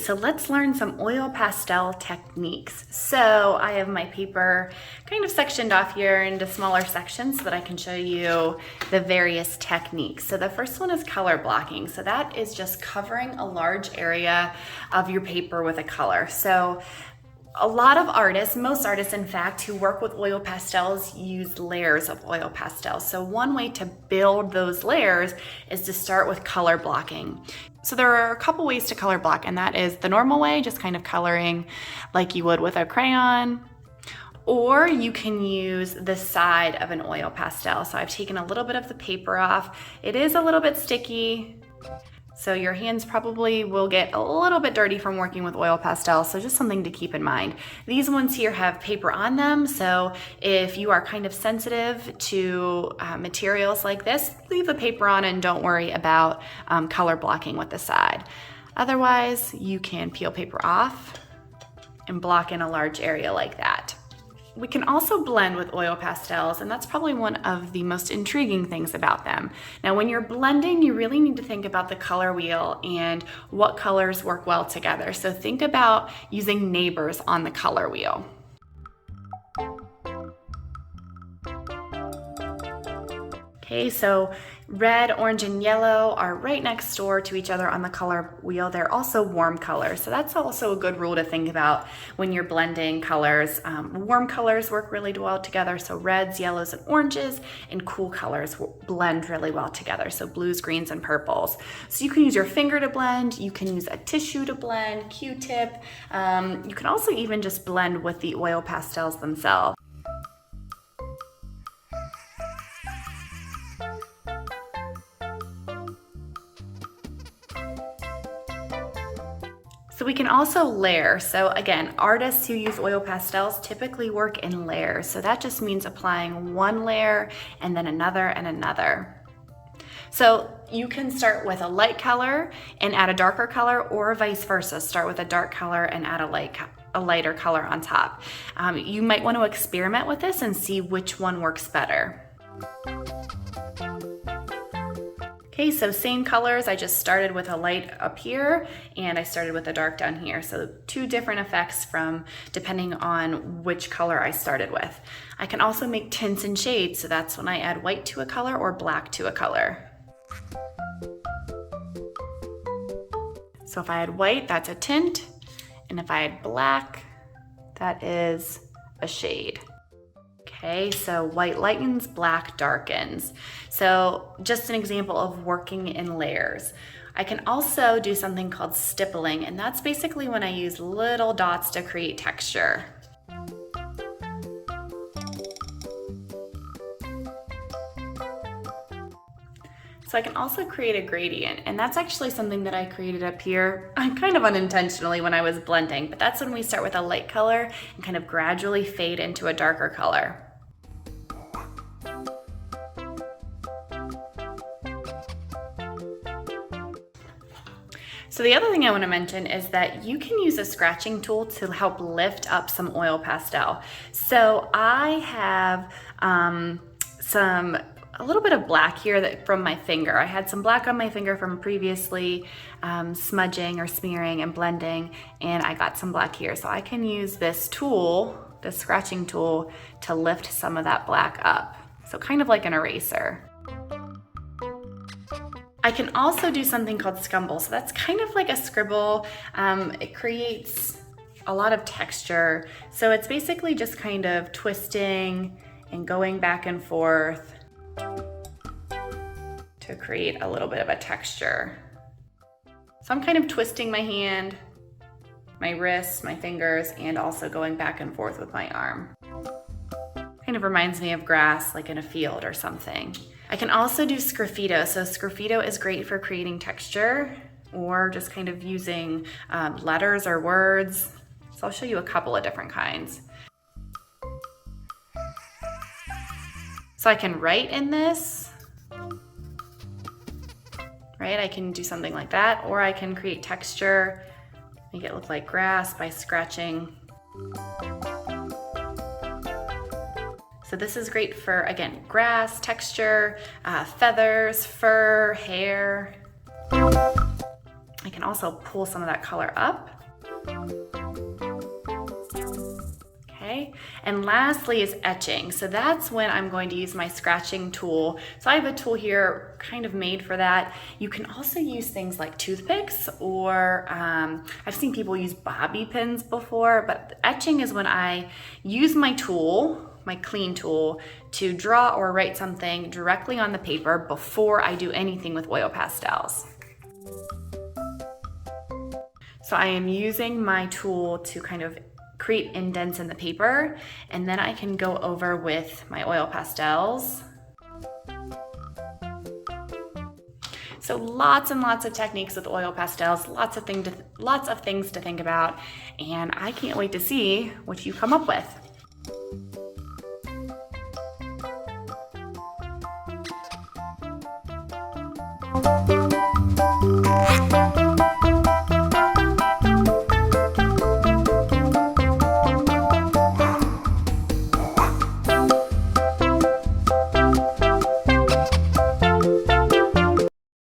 so let's learn some oil pastel techniques. So I have my paper kind of sectioned off here into smaller sections so that I can show you the various techniques. So the first one is color blocking. So that is just covering a large area of your paper with a color. So a lot of artists, most artists in fact, who work with oil pastels use layers of oil pastels. So one way to build those layers is to start with color blocking. So there are a couple ways to color block, and that is the normal way, just kind of coloring like you would with a crayon, or you can use the side of an oil pastel. So I've taken a little bit of the paper off. It is a little bit sticky, so your hands probably will get a little bit dirty from working with oil pastels, so just something to keep in mind. These ones here have paper on them, so if you are kind of sensitive to materials like this, leave the paper on and don't worry about color blocking with the side. Otherwise, you can peel paper off and block in a large area like that. We can also blend with oil pastels, and that's probably one of the most intriguing things about them. Now, when you're blending, you really need to think about the color wheel and what colors work well together. So think about using neighbors on the color wheel. Okay, so red, orange, and yellow are right next door to each other on the color wheel. They're also warm colors, so that's also a good rule to think about when you're blending colors. Warm colors work really well together, so reds, yellows, and oranges, and cool colors blend really well together, so blues, greens, and purples. So you can use your finger to blend, you can use a tissue to blend, Q-tip. You can also even just blend with the oil pastels themselves. So we can also layer. So again, artists who use oil pastels typically work in layers. So that just means applying one layer and then another and another. So you can start with a light color and add a darker color, or vice versa. Start with a dark color and add a lighter color on top. You might want to experiment with this and see which one works better. Okay, so same colors. I just started with a light up here and I started with a dark down here. So two different effects from depending on which color I started with. I can also make tints and shades. So that's when I add white to a color or black to a color. So if I add white, that's a tint. And if I add black, that is a shade. Okay, so white lightens, black darkens. So just an example of working in layers. I can also do something called stippling, and that's basically when I use little dots to create texture. So I can also create a gradient, and that's actually something that I created up here kind of unintentionally when I was blending, but that's when we start with a light color and kind of gradually fade into a darker color. So the other thing I want to mention is that you can use a scratching tool to help lift up some oil pastel. So I have a little bit of black here from my finger. I had some black on my finger from previously smudging or smearing and blending, and I got some black here. So I can use this tool, the scratching tool, to lift some of that black up. So kind of like an eraser. I can also do something called Scumbling. So that's kind of like a scribble. It creates a lot of texture. So it's basically just kind of twisting and going back and forth to create a little bit of a texture. So I'm kind of twisting my hand, my wrists, my fingers, and also going back and forth with my arm. Kind of reminds me of grass, like in a field or something. I can also do Sgraffito. So Sgraffito is great for creating texture or just kind of using letters or words. So I'll show you a couple of different kinds. So I can write in this, right? I can do something like that, or I can create texture, make it look like grass by scratching. So this is great for, again, grass, texture, feathers, fur, hair. I can also pull some of that color up. Okay, and lastly is etching. So that's when I'm going to use my scratching tool. So I have a tool here kind of made for that. You can also use things like toothpicks, or I've seen people use bobby pins before, but etching is when I use my tool, my clean tool, to draw or write something directly on the paper before I do anything with oil pastels. So I am using my tool to kind of create indents in the paper, and then I can go over with my oil pastels. So lots and lots of techniques with oil pastels, lots of things to think about, and I can't wait to see what you come up with.